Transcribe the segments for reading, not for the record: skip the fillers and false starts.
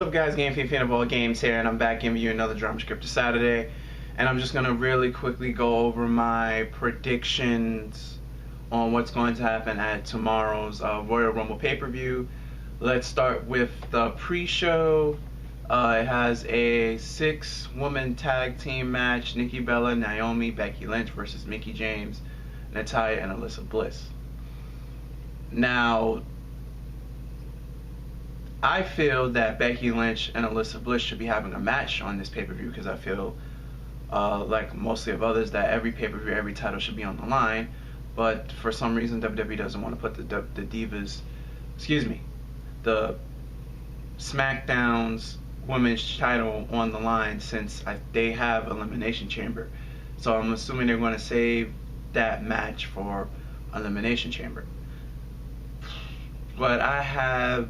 What's up guys, Game Fan of all games here, and I'm back giving you another Drama Scripted Saturday, and I'm just going to really quickly go over my predictions on what's going to happen at tomorrow's Royal Rumble pay-per-view. Let's start with the pre-show. It has a 6-woman tag team match: Nikki Bella, Naomi, Becky Lynch versus Mickie James, Natalya, and Alexa Bliss. Now, I feel that Becky Lynch and Alexa Bliss should be having a match on this pay-per-view, because I feel, like mostly of others, that every pay-per-view, every title should be on the line. But for some reason, WWE doesn't want to put the Divas, the SmackDown's women's title on the line, since they have Elimination Chamber. So I'm assuming they're going to save that match for Elimination Chamber. But I have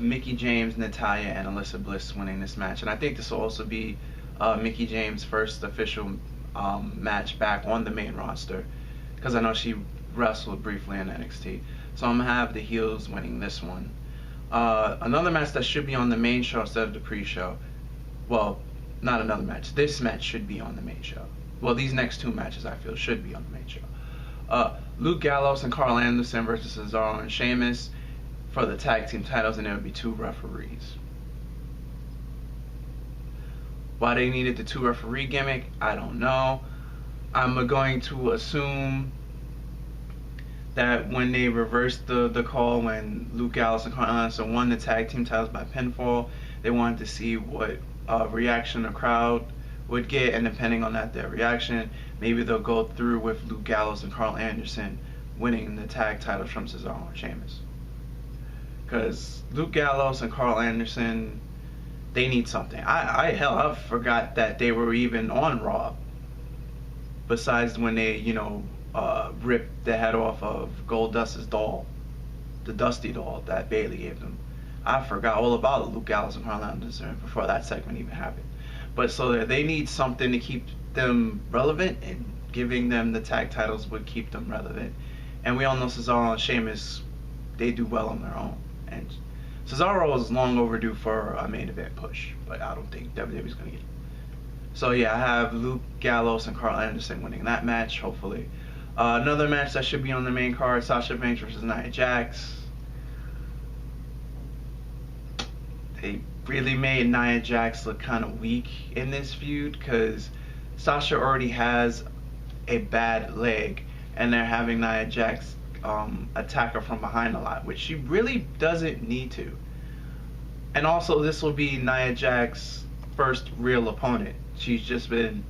Mickie James, Natalya, and Alexa Bliss winning this match, and I think this will also be Mickie James' first official match back on the main roster, because I know she wrestled briefly in NXT. So I'm gonna have the heels winning this one. Another match that should be on the main show instead of the pre-show. Well, not another match. This match should be on the main show. Well, these next two matches I feel should be on the main show. Luke Gallows and Carl Anderson versus Cesaro and Sheamus for the tag team titles, and there would be 2 referees. Why they needed the 2 referee gimmick, I don't know. I'm going to assume that when they reversed the call, when Luke Gallows and Carl Anderson won the tag team titles by pinfall, they wanted to see what reaction the crowd would get, and depending on their reaction, maybe they'll go through with Luke Gallows and Carl Anderson winning the tag titles from Cesaro and Sheamus. Because Luke Gallows and Carl Anderson, they need something. I forgot that they were even on Raw. Besides when they, ripped the head off of Goldust's doll, the Dusty doll that Bayley gave them. I forgot all about Luke Gallows and Carl Anderson before that segment even happened. But so they need something to keep them relevant, and giving them the tag titles would keep them relevant. And we all know Cesaro and Sheamus, they do well on their own. And Cesaro is long overdue for a main event push, but I don't think WWE's going to get it. So yeah, I have Luke Gallows and Carl Anderson winning that match, hopefully. Another match that should be on the main card: Sasha Banks versus Nia Jax. They really made Nia Jax look kind of weak in this feud, because Sasha already has a bad leg, and they're having Nia Jax attack her from behind a lot, which she really doesn't need to. And also, this will be Nia Jax's first real opponent. She's just been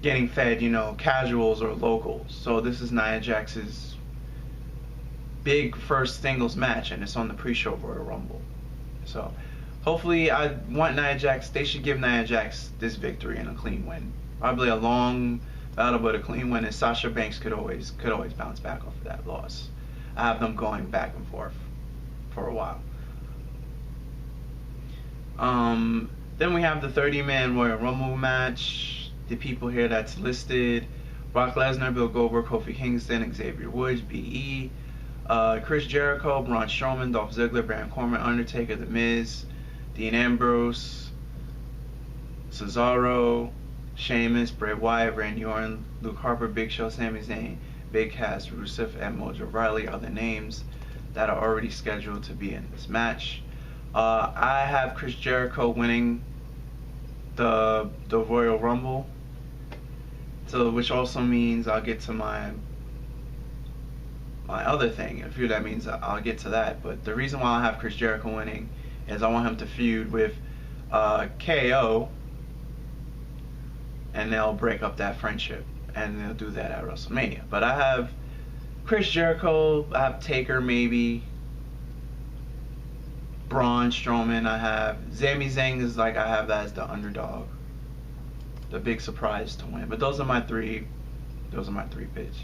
getting fed, casuals or locals. So this is Nia Jax's big first singles match, and it's on the pre-show Royal Rumble. So hopefully, I want Nia Jax. They should give Nia Jax this victory and a clean win. Probably a long battle, but a clean win, and Sasha Banks could always bounce back off of that loss. I have them going back and forth for a while. Then we have the 30-man Royal Rumble match. The people here that's listed: Brock Lesnar, Bill Goldberg, Kofi Kingston, Xavier Woods, B.E., Chris Jericho, Braun Strowman, Dolph Ziggler, Baron Corbin, Undertaker, The Miz, Dean Ambrose, Cesaro, Sheamus, Bray Wyatt, Randy Orton, Luke Harper, Big Show, Sami Zayn, Big Cass, Rusev, and Mojo Rawley are the names that are already scheduled to be in this match. I have Chris Jericho winning the Royal Rumble, so which also means I'll get to my other thing. A few that means I'll get to that. But the reason why I have Chris Jericho winning is I want him to feud with KO, and they'll break up that friendship, and they'll do that at WrestleMania. But I have Chris Jericho, I have Taker, maybe Braun Strowman. I have Sami Zayn is I have that as the underdog, the big surprise to win. But those are my three picks.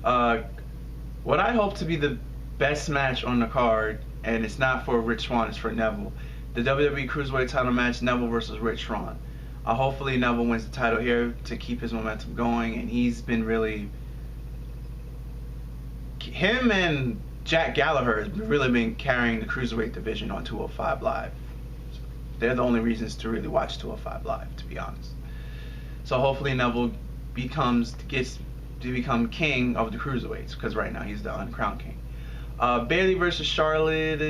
What I hope to be the best match on the card, and it's not for Rich Swann, it's for Neville. The WWE Cruiserweight title match: Neville versus Rich Swann. Hopefully Neville wins the title here to keep his momentum going, and he's been really, him and Jack Gallagher has really been carrying the cruiserweight division on 205 Live. They're the only reasons to really watch 205 Live, to be honest. So hopefully Neville gets to become king of the cruiserweights, because right now he's the uncrowned king. Bayley versus Charlotte.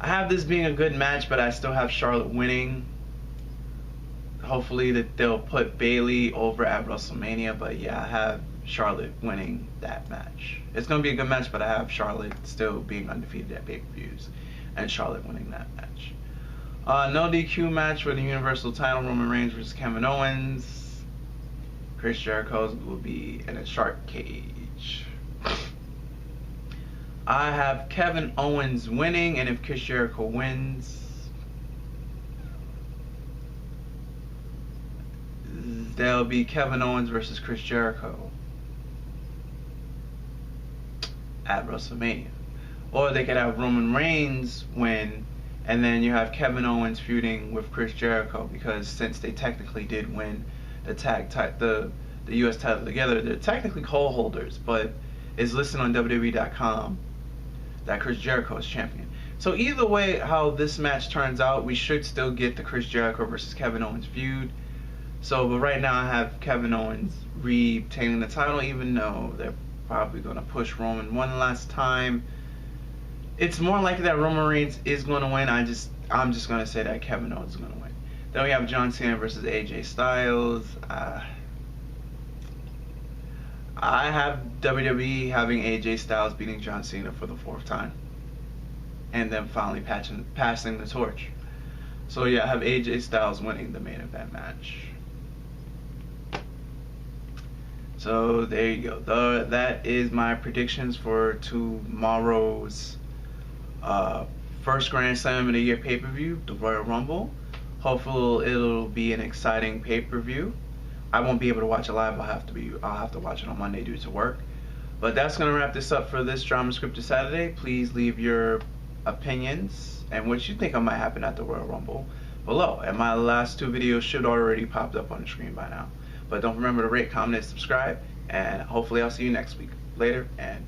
I have this being a good match, but I still have Charlotte winning. Hopefully that they'll put Bayley over at WrestleMania, but yeah, I have Charlotte winning that match. It's going to be a good match, but I have Charlotte still being undefeated at pay-per-views and Charlotte winning that match. No DQ match for the Universal title, Roman Reigns versus Kevin Owens. Chris Jericho will be in a shark cage. I have Kevin Owens winning, and if Chris Jericho wins, there'll be Kevin Owens versus Chris Jericho at WrestleMania. Or they could have Roman Reigns win, and then you have Kevin Owens feuding with Chris Jericho, because since they technically did win the US title together, they're technically co-holders, but it's listed on WWE.com that Chris Jericho is champion. So either way, how this match turns out, we should still get the Chris Jericho versus Kevin Owens feud. So, but right now I have Kevin Owens retaining the title, even though they're probably going to push Roman one last time. It's more likely that Roman Reigns is going to win. I'm just going to say that Kevin Owens is going to win. Then we have John Cena versus AJ Styles. I have WWE having AJ Styles beating John Cena for the 4th time, and then finally passing the torch. So yeah, I have AJ Styles winning the main event match. So there you go. That is my predictions for tomorrow's first Grand Slam of the Year pay-per-view, the Royal Rumble. Hopefully it'll be an exciting pay-per-view. I won't be able to watch it live. I'll have to watch it on Monday due to work. But that's gonna wrap this up for this Drama Scripted Saturday. Please leave your opinions and what you think might happen at the Royal Rumble below. And my last 2 videos should already popped up on the screen by now. But don't remember to rate, comment, and subscribe. And hopefully I'll see you next week. Later, and